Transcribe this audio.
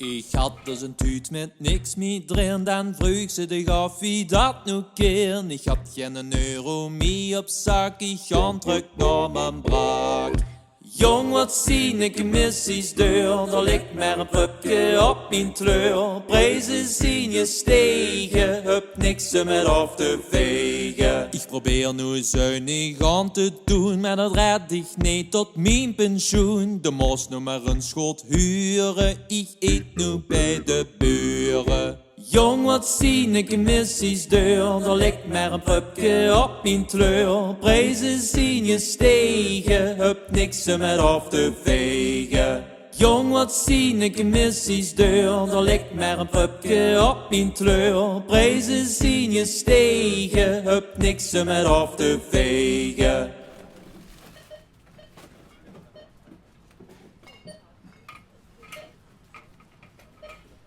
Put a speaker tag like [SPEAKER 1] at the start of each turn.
[SPEAKER 1] Ik had dus een tuut met niks meer erin, dan vroeg ze de af wie dat nu keer. Ik had geen euro meer op zak, ik ga terug naar mijn braak. Jong, wat zie ik missies deur, daar ligt maar een pupje op mijn kleur. Prijzen zien je stegen, heb niks er met af te vegen. Ik probeer nu zuinig aan te doen, maar dat red ik niet tot mijn pensioen. De moest nu maar een schot huren, ik eet nu bij de buren. Jong, wat zie ik missies deur, daar ligt maar een pupje op mijn kleur. Prijzen zien je stegen, heb niks er met af te vegen. Jong, wat zie ik missies deur, daar ligt maar een pupje op mijn kleur. Prijzen zien je stegen, heb niks er met af te vegen.